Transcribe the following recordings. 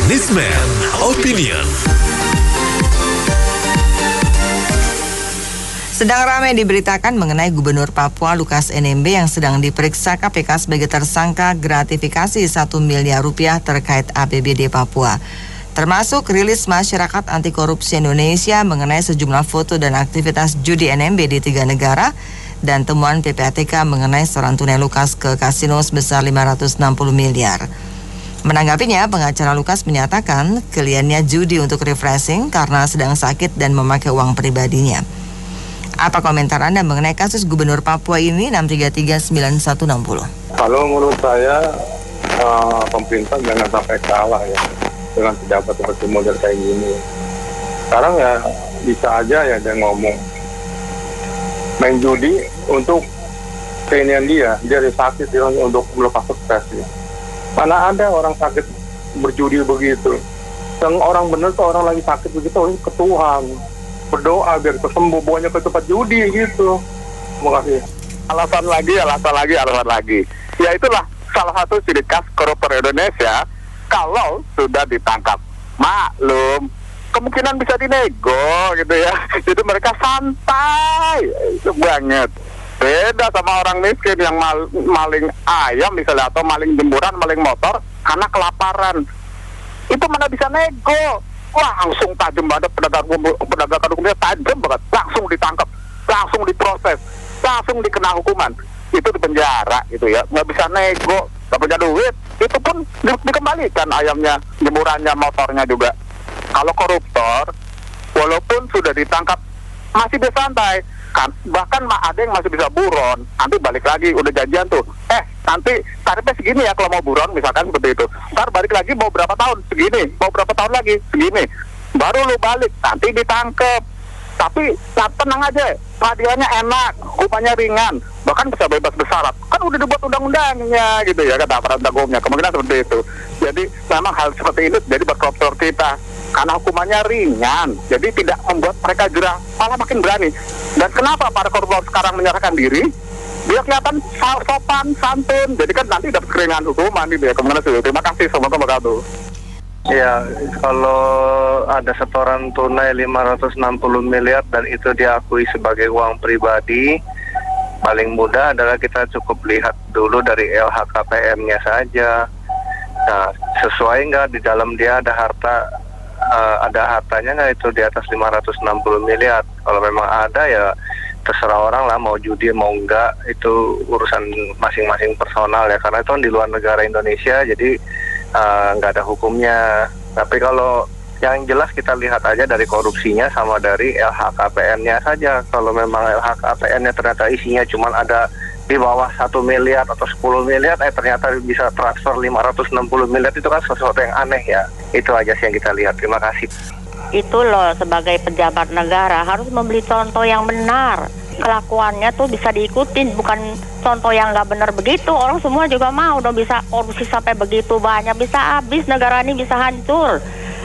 Businessman Opinion. Sedang ramai diberitakan mengenai Gubernur Papua Lukas NMB yang sedang diperiksa KPK sebagai tersangka gratifikasi 1 miliar rupiah terkait APBD Papua. Termasuk rilis Masyarakat Anti Korupsi Indonesia mengenai sejumlah foto dan aktivitas judi NMB di 3 negara dan temuan PPATK mengenai setoran tunai Lukas ke kasino sebesar 560 miliar. Menanggapinya, pengacara Lukas menyatakan kliennya judi untuk refreshing karena sedang sakit dan memakai uang pribadinya. Apa komentar Anda mengenai kasus Gubernur Papua ini? 6339160. Kalau menurut saya pemerintah jangan sampai kalah ya dengan pejabat seperti model kayak gini. Sekarang ya bisa aja ya dia ngomong main judi untuk keinginan dia sakit dia untuk melepas stres ya. Mana ada orang sakit berjudi begitu. Yang orang bener tuh orang lagi sakit begitu ke Tuhan, berdoa biar sembuh, bukannya ke tempat judi gitu. Terima kasih. Alasan lagi. Ya itulah salah satu ciri khas koruptor Indonesia. Kalau sudah ditangkap, maklum kemungkinan bisa dinego gitu ya. Jadi mereka santai banget. Beda sama orang miskin yang maling ayam misalnya, atau maling jemuran, maling motor karena kelaparan. Itu mana bisa nego? Langsung tajam banget, penegakan hukumnya tajam banget. Langsung ditangkap, langsung diproses, langsung dikena hukuman. Itu di penjara gitu ya. Nggak bisa nego, nggak punya duit. Itu pun dikembalikan ayamnya, jemurannya, motornya juga. Kalau koruptor, walaupun sudah ditangkap, masih bisa santai. Bahkan ada yang masih bisa buron. Nanti balik lagi, udah janjian tuh. Nanti tarifnya segini ya kalau mau buron, misalkan seperti itu. Ntar balik lagi mau berapa tahun? Segini. Mau berapa tahun lagi? Segini. Baru lu balik, nanti ditangkep. Tapi tenang aja, peradilannya enak, hukumannya ringan, bahkan bisa bebas bersyarat. Kan udah dibuat undang-undangnya gitu ya, kata aparat hukumnya. Kemungkinan seperti itu. Jadi memang hal seperti ini jadi buat koruptor kita. Karena hukumannya ringan, jadi tidak membuat mereka jerah, malah makin berani. Dan kenapa para koruptor sekarang menyerahkan diri? Dia kelihatan sopan, santun, jadi kan nanti dapat keringan hukuman gitu ya. Kemungkinan seperti itu. Terima kasih, semoga berkatu. Ya, kalau ada setoran tunai 560 miliar dan itu diakui sebagai uang pribadi, paling mudah adalah kita cukup lihat dulu dari LHKPN-nya saja. Nah, sesuai nggak di dalam dia ada hartanya nggak itu di atas 560 miliar. Kalau memang ada ya terserah orang lah mau judi mau enggak, itu urusan masing-masing personal ya, karena itu kan di luar negara Indonesia, jadi nggak ada hukumnya. Tapi kalau yang jelas kita lihat aja dari korupsinya sama dari LHKPN-nya saja. Kalau memang LHKPN-nya ternyata isinya cuma ada di bawah 1 miliar atau 10 miliar, ternyata bisa transfer 560 miliar, itu kan sesuatu yang aneh ya. Itu aja sih yang kita lihat. Terima kasih. Itu loh, sebagai pejabat negara harus membeli contoh yang benar. Kelakuannya tuh bisa diikutin, bukan contoh yang nggak benar begitu. Orang semua juga mau dong bisa korupsi sampai begitu banyak, bisa habis negara ini, bisa hancur.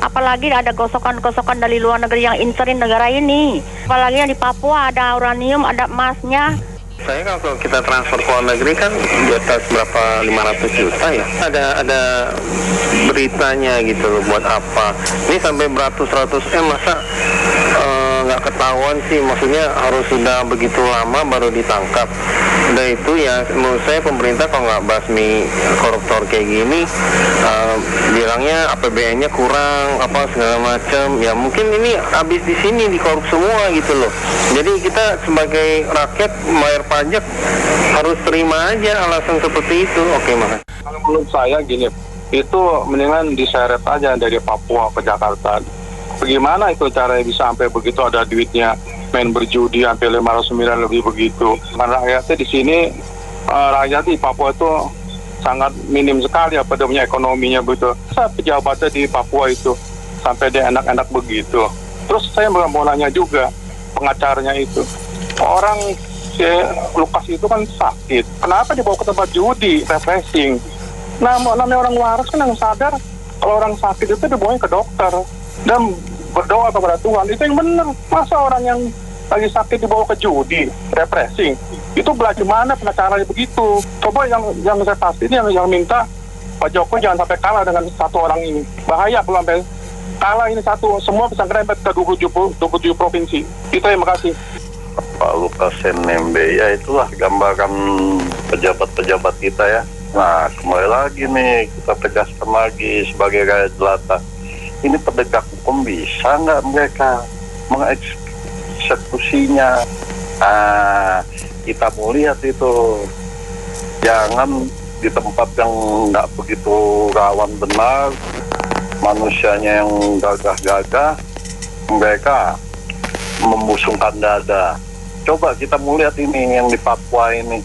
Apalagi ada gosokan-gosokan dari luar negeri yang incerin negara ini. Apalagi yang di Papua ada uranium, ada emasnya. Saya kalau kita transfer ke luar negeri kan di atas berapa 500 juta ya. Ada beritanya gitu loh, buat apa. Ini sampai beratus-ratus masa nggak ketahuan sih, maksudnya harus sudah begitu lama baru ditangkap. Udah itu ya, menurut saya pemerintah kalau nggak basmi koruptor kayak gini, bilangnya APBN-nya kurang, apa segala macam. Ya mungkin ini habis di sini dikorup semua gitu loh. Jadi kita sebagai rakyat bayar pajak harus terima aja alasan seperti itu. Oke, makasih. Kalau menurut saya gini, itu mendingan diseret aja dari Papua ke Jakarta. Bagaimana itu caranya bisa sampai begitu ada duitnya, main berjudi sampai 500 miliar lebih begitu. Karena rakyatnya di sini, rakyat di Papua itu sangat minim sekali apa namanya ekonominya begitu. Saya pejabatnya di Papua itu sampai dia enak-enak begitu. Terus saya mau nanya juga pengacaranya itu, orang si Lukas itu kan sakit, kenapa dibawa ke tempat judi, refreshing? Namanya orang waras kan yang sadar kalau orang sakit itu dibawa ke dokter dan berdoa kepada Tuhan, itu yang benar. Masa orang yang lagi sakit dibawa ke judi, refreshing, itu belajar mana pengacaranya begitu? Coba yang saya pasti ini yang minta Pak Jokowi jangan sampai kalah dengan satu orang ini. Bahaya kalau sampai kalah ini satu, semua bisa ngerempet ke 27 provinsi. Itu ya, makasih. Pak Lukas NMB, ya itulah gambaran pejabat-pejabat kita ya. Nah, kembali lagi nih, kita tegaskan lagi sebagai rakyat jelata. Ini penegak hukum bisa nggak mereka mengeksekusinya? Nah, kita mau lihat itu. Jangan di tempat yang nggak begitu rawan benar, manusianya yang gagah-gagah, mereka membusungkan dada. Coba kita mau lihat ini yang di Papua ini.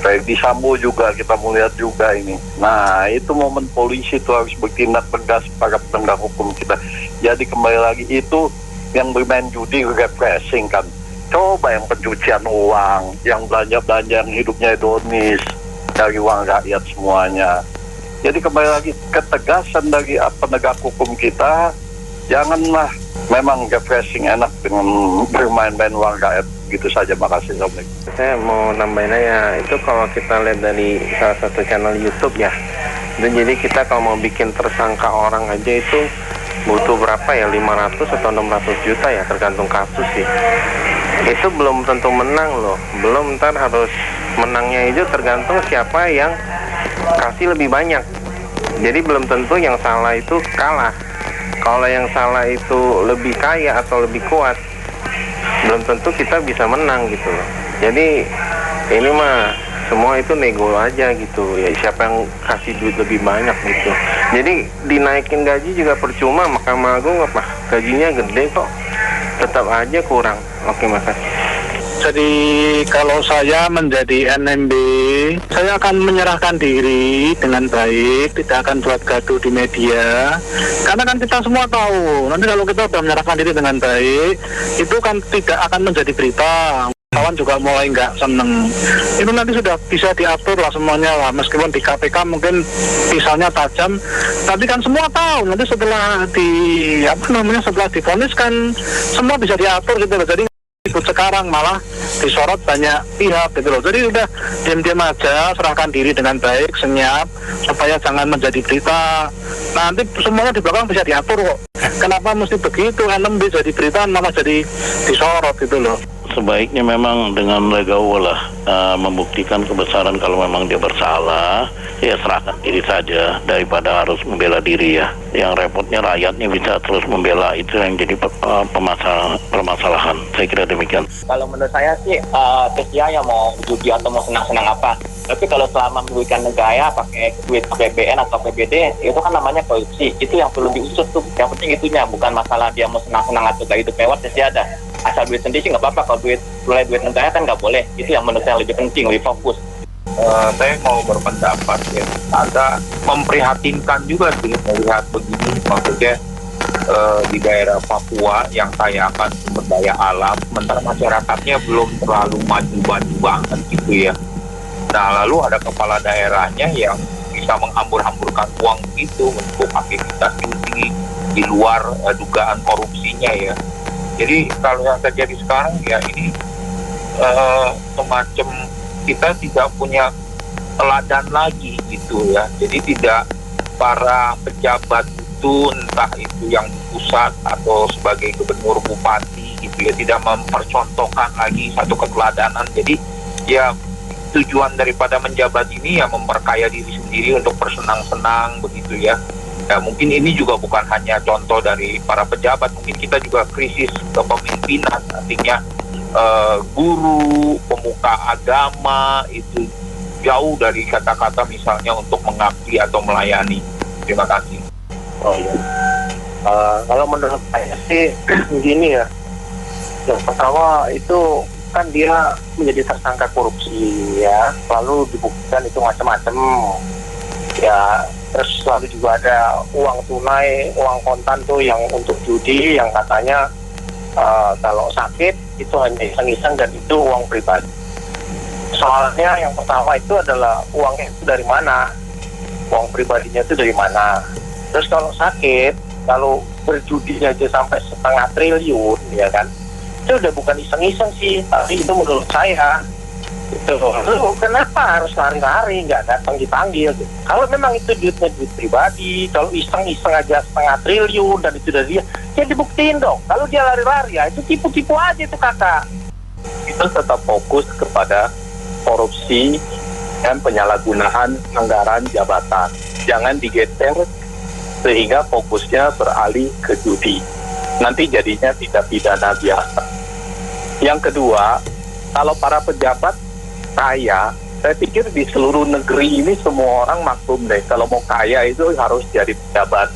Ferdy Sambo juga kita mau lihat juga ini. Nah, itu momen polisi itu harus bertindak tegas para penegak hukum kita. Jadi kembali lagi itu yang bermain judi refreshing kan. Coba yang pencucian uang, yang belanja-belanja yang hidupnya hedonis dari uang rakyat semuanya. Jadi kembali lagi ketegasan dari penegak hukum kita. Janganlah memang refreshing enak dengan bermain-main uang rakyat. Gitu saja, makasih. Assalamualaikum. Saya mau nambahin aja, itu kalau kita lihat dari salah satu channel YouTube ya, dan jadi kita kalau mau bikin tersangka orang aja itu butuh berapa ya, 500 atau 600 juta ya, tergantung kasus sih. Itu belum tentu menang loh, belum, ntar harus menangnya itu tergantung siapa yang kasih lebih banyak. Jadi belum tentu yang salah itu kalah. Kalau yang salah itu lebih kaya atau lebih kuat, belum tentu kita bisa menang gitu loh. Jadi ini mah semua itu nego aja gitu ya, siapa yang kasih duit lebih banyak gitu. Jadi dinaikin gaji juga percuma, Mahkamah Agung apa gajinya gede kok tetap aja kurang. Oke, makasih. Jadi kalau saya menjadi NMB, saya akan menyerahkan diri dengan baik, tidak akan buat gaduh di media. Karena kan kita semua tahu, nanti kalau kita sudah menyerahkan diri dengan baik, itu kan tidak akan menjadi berita. Kawan juga mulai nggak seneng. Itu nanti sudah bisa diatur lah semuanya lah. Meskipun di KPK mungkin pisaunya tajam, tapi kan semua tahu. Nanti setelah setelah divonis kan semua bisa diatur gitu loh. Jadi sekarang malah disorot banyak pihak gitu loh. Jadi udah diam-diam aja, serahkan diri dengan baik, senyap, supaya jangan menjadi berita. Nanti semuanya di belakang bisa diatur kok. Kenapa mesti begitu? NMB jadi berita malah jadi disorot gitu loh. Sebaiknya memang dengan legowo lah membuktikan kebesaran. Kalau memang dia bersalah, ya serahkan diri saja daripada harus membela diri ya. Yang repotnya rakyatnya bisa terus membela, itu yang jadi permasalahan. Saya kira demikian. Kalau menurut saya sih terserah yang mau judi atau mau senang-senang apa. Tapi kalau selama merugikan negara pakai duit APBN atau APBD, itu kan namanya korupsi. Itu yang perlu diusut tuh. Yang penting itunya, bukan masalah dia mau senang-senang atau gak hidup mewah, terserah ada. Asal duit sendiri nggak apa-apa, kalau duit negara kan nggak boleh. Itu yang menurut saya lebih penting, lebih fokus. Saya mau berpendapat ya, agak memprihatinkan juga sih melihat begini. Maksudnya di daerah Papua yang kaya akan sumber daya alam, sementara masyarakatnya belum terlalu maju-maju banget gitu ya. Nah, lalu ada kepala daerahnya yang bisa menghambur-hamburkan uang itu untuk aktivitas judi di luar dugaan korupsinya ya. Jadi kalau yang terjadi sekarang ya ini semacam kita tidak punya teladan lagi gitu ya. Jadi tidak para pejabat itu, entah itu yang di pusat atau sebagai gubernur bupati gitu ya, tidak mempercontohkan lagi satu keteladanan. Jadi ya tujuan daripada menjabat ini ya memperkaya diri sendiri untuk bersenang-senang begitu ya. Ya, mungkin ini juga bukan hanya contoh dari para pejabat, mungkin kita juga krisis kepemimpinan, artinya guru, pemuka agama itu jauh dari kata-kata misalnya untuk mengabdi atau melayani. Terima kasih. Oh iya. Kalau menurut saya sih begini ya. Yang pertama itu kan dia menjadi tersangka korupsi ya, lalu dibuktikan itu macam-macam ya. Terus lalu juga ada uang tunai, uang kontan tuh yang untuk judi yang katanya kalau sakit itu hanya iseng-iseng dan itu uang pribadi. Soalnya yang pertama itu adalah uangnya itu dari mana, uang pribadinya itu dari mana. Terus kalau sakit, kalau berjudinya aja sampai 0,5 triliun ya kan, itu udah bukan iseng-iseng sih, tapi itu menurut saya Gitu. Lu kenapa harus lari-lari, nggak datang dipanggil? Gitu. Kalau memang itu duitnya duit pribadi, kalau iseng-iseng aja 0,5 triliun dan itu dari dia, ya dibuktiin dong. Kalau dia lari-lari ya itu tipu-tipu aja itu kakak. Kita tetap fokus kepada korupsi dan penyalahgunaan anggaran jabatan. Jangan digeser sehingga fokusnya beralih ke judi. Nanti jadinya tidak pidana biasa. Yang kedua, kalau para pejabat kaya, saya pikir di seluruh negeri ini semua orang maklum deh. Kalau mau kaya itu harus jadi pejabat.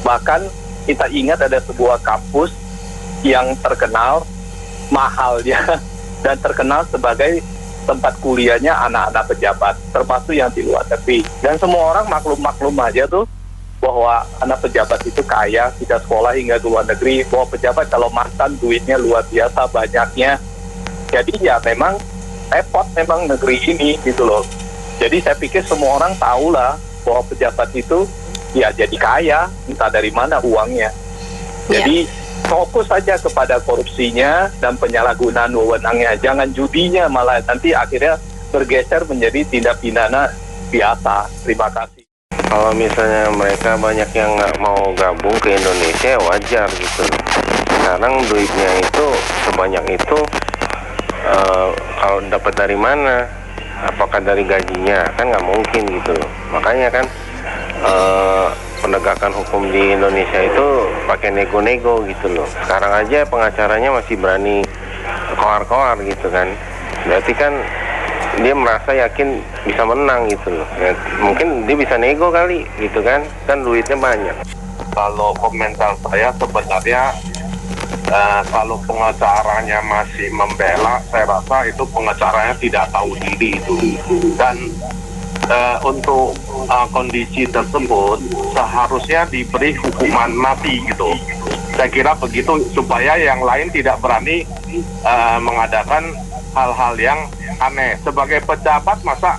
Bahkan kita ingat ada sebuah kampus yang terkenal mahalnya dan terkenal sebagai tempat kuliahnya anak-anak pejabat, termasuk yang di luar negeri. Dan semua orang maklum-maklum aja tuh bahwa anak pejabat itu kaya, tidak sekolah hingga ke luar negeri, bahwa pejabat kalau makan duitnya luar biasa banyaknya. Jadi ya memang repot memang negeri ini gitu loh. Jadi saya pikir semua orang tahulah bahwa pejabat itu ya jadi kaya, entah dari mana uangnya. Jadi fokus saja kepada korupsinya dan penyalahgunaan wewenangnya, jangan judinya, malah nanti akhirnya bergeser menjadi tindak pidana biasa. Terima kasih. Kalau misalnya mereka banyak yang nggak mau gabung ke Indonesia, wajar gitu. Sekarang duitnya itu sebanyak itu kalau dapat dari mana? Apakah dari gajinya? Kan nggak mungkin gitu. Makanya kan penegakan hukum di Indonesia itu pakai nego-nego gitu loh. Sekarang aja pengacaranya masih berani koar-koar gitu kan. Berarti kan dia merasa yakin bisa menang gitu loh. Ya, mungkin dia bisa nego kali gitu kan duitnya banyak. Kalau komentar saya sebenarnya kalau pengacaranya masih membela, saya rasa itu pengacaranya tidak tahu diri itu. Dan untuk kondisi tersebut seharusnya diberi hukuman mati gitu. Saya kira begitu supaya yang lain tidak berani mengadakan hal-hal yang aneh. Sebagai pejabat masa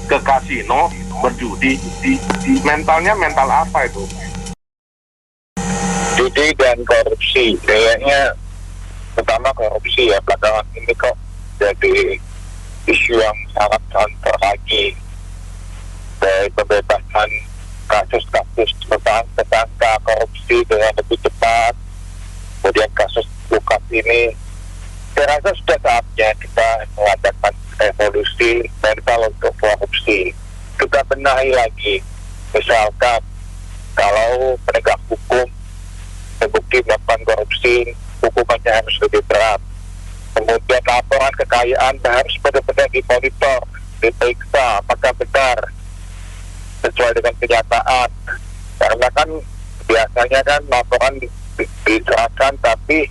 ke kasino berjudi, mentalnya mental apa itu? Judi dan korupsi, kayaknya pertama korupsi ya, belakangan ini kok jadi isu yang sangat lagi dari pembebasan kasus-kasus tersangka korupsi dengan lebih cepat, kemudian kasus Lukas ini, saya rasa sudah saatnya kita mengadakan revolusi mental untuk korupsi. Kita benahi lagi, misalkan kalau penegak hukum terbukti melakukan korupsi, hukumannya harus lebih berat. Kemudian laporan kekayaan harus benar-benar dimonitor, diperiksa apakah benar sesuai dengan kenyataan. Karena kan biasanya kan laporan diserahkan tapi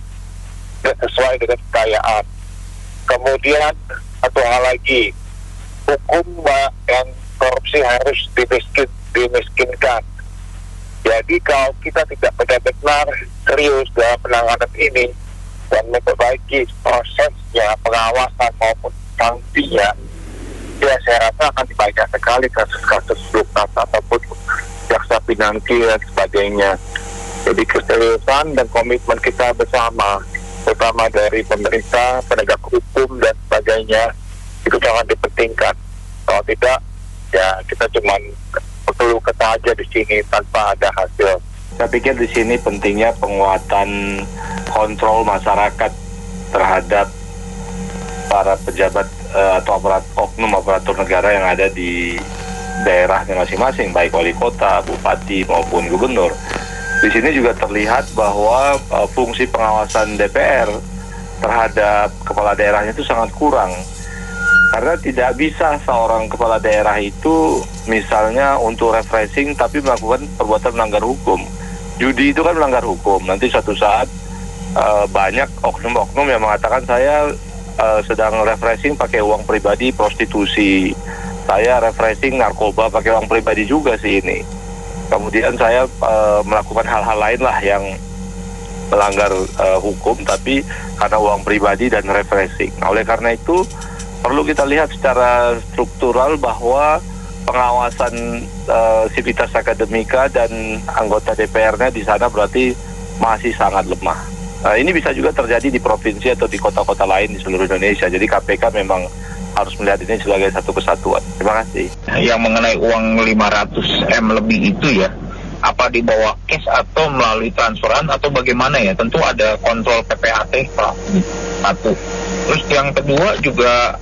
tidak sesuai dengan kekayaan. Kemudian satu hal lagi, hukum yang korupsi harus dimiskinkan. Jadi kalau kita tidak benar-benar serius dalam penanganan ini dan memperbaiki prosesnya, pengawasan maupun sanksinya, ya saya rasa akan banyak sekali kasus-kasus Lukas ataupun jaksa pinangki dan sebagainya. Jadi keseriusan dan komitmen kita bersama, terutama dari pemerintah, penegak hukum dan sebagainya, itu sangat dipentingkan. Kalau tidak, ya kita cuma perlu kata aja di sini tanpa ada hasil. Saya pikir di sini pentingnya penguatan kontrol masyarakat terhadap para pejabat atau oknum aparatur negara yang ada di daerahnya masing-masing, baik wali kota, bupati maupun gubernur. Di sini juga terlihat bahwa fungsi pengawasan DPR terhadap kepala daerahnya itu sangat kurang. Karena tidak bisa seorang kepala daerah itu misalnya untuk refreshing tapi melakukan perbuatan melanggar hukum. Judi itu kan melanggar hukum. Nanti suatu saat banyak oknum-oknum yang mengatakan saya sedang refreshing pakai uang pribadi prostitusi. Saya refreshing narkoba pakai uang pribadi juga sih ini. Kemudian saya melakukan hal-hal lain lah yang melanggar hukum tapi karena uang pribadi dan refreshing. Nah, oleh karena itu perlu kita lihat secara struktural bahwa pengawasan sivitas akademika dan anggota DPR-nya di sana berarti masih sangat lemah. Ini bisa juga terjadi di provinsi atau di kota-kota lain di seluruh Indonesia. Jadi KPK memang harus melihat ini sebagai satu kesatuan. Terima kasih. Yang mengenai uang 500M lebih itu ya, apa dibawa cash atau melalui transferan atau bagaimana ya? Tentu ada kontrol PPAT Pak. Satu. Terus yang kedua juga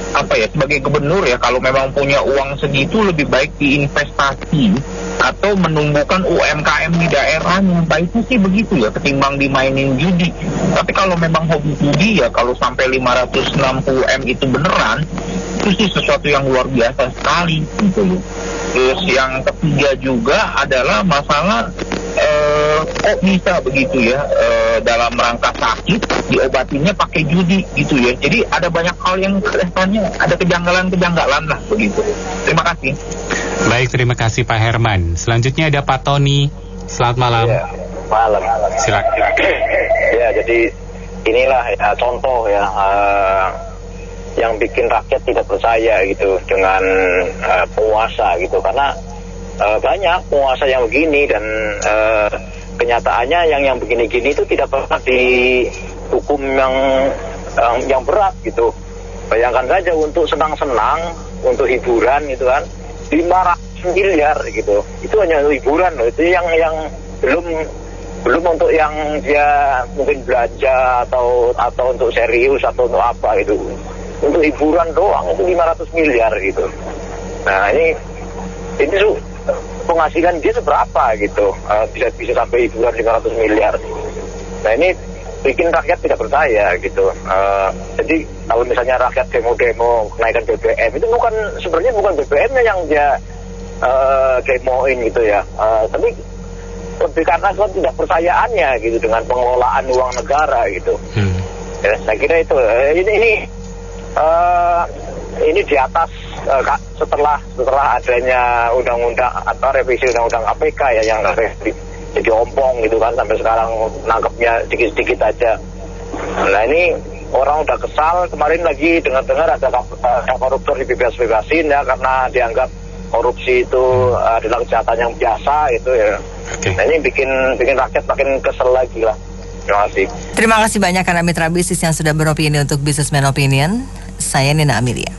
apa ya, sebagai gubernur ya, kalau memang punya uang segitu lebih baik diinvestasi atau menumbuhkan UMKM di daerahnya. Baiknya sih begitu ya, ketimbang dimainin judi. Tapi kalau memang hobi judi ya, kalau sampai 560M itu beneran, itu sih sesuatu yang luar biasa sekali gitu. Terus yang ketiga juga adalah masalah kok bisa begitu ya, dalam rangka sakit diobatinya pakai judi gitu ya. Jadi ada banyak hal yang kelihatannya ada kejanggalan-kejanggalan lah begitu. Terima kasih. Baik, terima kasih Pak Herman. Selanjutnya ada Pak Tony. Selamat malam. Ya, malam. Silakan. Ya, jadi inilah ya, contoh ya yang bikin rakyat tidak percaya gitu dengan penguasa gitu, karena banyak penguasa yang begini dan kenyataannya yang begini-gini itu tidak pernah dihukum yang berat gitu. Bayangkan saja untuk senang-senang, untuk hiburan gitu kan, 500 miliar gitu. Itu hanya hiburan loh. Itu yang belum untuk yang dia mungkin belanja atau untuk serius atau untuk apa gitu. Untuk hiburan doang itu 500 miliar gitu. Nah ini penghasilan dia seberapa gitu, bisa sampai hiburan 500 miliar. Nah ini bikin rakyat tidak percaya gitu. Jadi kalau misalnya rakyat demo kenaikan BBM itu sebenarnya bukan BBM-nya yang dia demoin gitu ya, tapi lebih karena tidak percayaannya gitu dengan pengelolaan uang negara gitu. Ya, saya kira itu ini di atas setelah adanya undang-undang atau revisi undang-undang KPK ya, yang jadi ompong gitu kan, sampai sekarang nangkepnya sedikit-sedikit aja. Nah ini orang udah kesal. Kemarin lagi dengar-dengar ada koruptor dibebas-bebasin ya karena dianggap korupsi itu adalah kejahatan yang biasa gitu ya. Nah ini bikin rakyat makin kesel lagi lah. Terima kasih. Terima kasih banyak karena mitra bisnis yang sudah beropini untuk Businessman Opinion. Saya Nina Amelia.